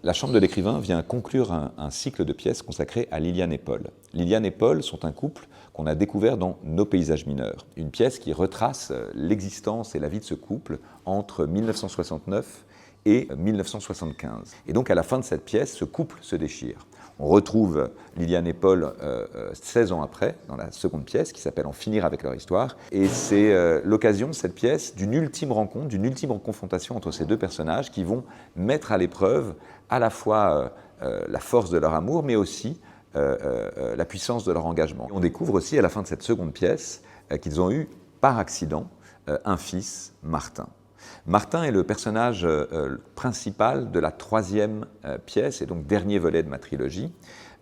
La Chambre de l'écrivain vient conclure un cycle de pièces consacré à Liliane et Paul. Liliane et Paul sont un couple qu'on a découvert dans Nos paysages mineurs, une pièce qui retrace l'existence et la vie de ce couple entre 1969 et 1975. Et donc à la fin de cette pièce, ce couple se déchire. On retrouve Liliane et Paul 16 ans après, dans la seconde pièce, qui s'appelle « En finir avec leur histoire ». Et c'est l'occasion, cette pièce, d'une ultime rencontre, d'une ultime confrontation entre ces deux personnages qui vont mettre à l'épreuve à la fois la force de leur amour, mais aussi la puissance de leur engagement. On découvre aussi, à la fin de cette seconde pièce, qu'ils ont eu, par accident, un fils, Martin. Martin est le personnage principal de la troisième pièce et donc dernier volet de ma trilogie.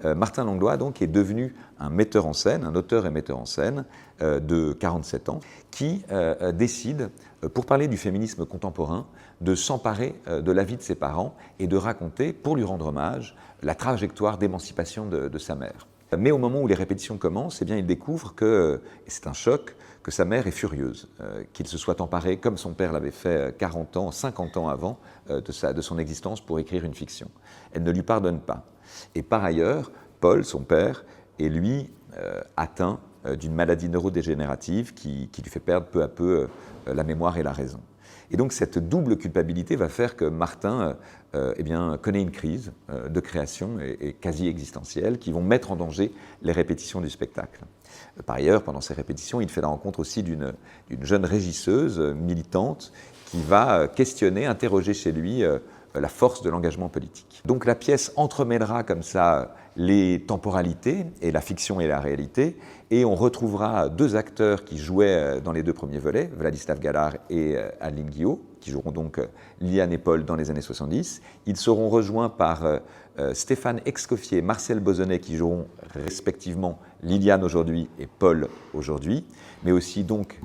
Martin Langlois donc est devenu un metteur en scène, un auteur et metteur en scène de 47 ans qui décide, pour parler du féminisme contemporain, de s'emparer de la vie de ses parents et de raconter, pour lui rendre hommage, la trajectoire d'émancipation de sa mère. Mais au moment où les répétitions commencent, eh bien, il découvre que, et c'est un choc, que sa mère est furieuse, qu'il se soit emparé, comme son père l'avait fait 40 ans, 50 ans avant de son existence pour écrire une fiction. Elle ne lui pardonne pas. Et par ailleurs, Paul, son père, est lui atteint d'une maladie neurodégénérative qui lui fait perdre peu à peu la mémoire et la raison. Et donc cette double culpabilité va faire que Martin eh bien, connaît une crise de création et quasi existentielle qui vont mettre en danger les répétitions du spectacle. Par ailleurs, pendant ces répétitions, il fait la rencontre aussi d'une jeune régisseuse militante qui va questionner, interroger chez lui la force de l'engagement politique. Donc la pièce entremêlera comme ça les temporalités et la fiction et la réalité, et on retrouvera deux acteurs qui jouaient dans les deux premiers volets, Vladislav Galar et Adeline Guillot, qui joueront donc Liliane et Paul dans les années 70. Ils seront rejoints par Stéphane Excoffier et Marcel Bozonnet, qui joueront respectivement Liliane aujourd'hui et Paul aujourd'hui, mais aussi donc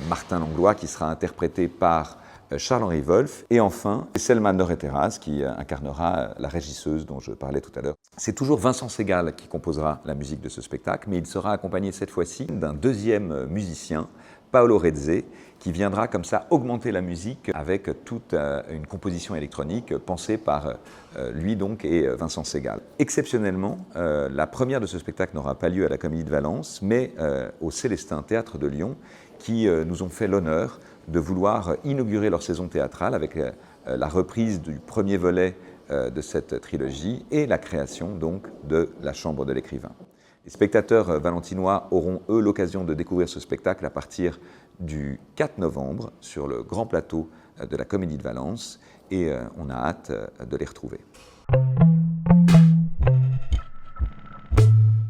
Martin Langlois, qui sera interprété par Charles-Henri Wolff, et enfin Selma Noreteras qui incarnera la régisseuse dont je parlais tout à l'heure. C'est toujours Vincent Segal qui composera la musique de ce spectacle, mais il sera accompagné cette fois-ci d'un deuxième musicien, Paolo Rezze, qui viendra comme ça augmenter la musique avec toute une composition électronique pensée par lui donc et Vincent Segal. Exceptionnellement, la première de ce spectacle n'aura pas lieu à la Comédie de Valence, mais au Célestin Théâtre de Lyon, qui nous ont fait l'honneur de vouloir inaugurer leur saison théâtrale avec la reprise du premier volet de cette trilogie et la création donc de la Chambre de l'écrivain. Les spectateurs valentinois auront eux l'occasion de découvrir ce spectacle à partir du 4 novembre sur le grand plateau de la Comédie de Valence et on a hâte de les retrouver.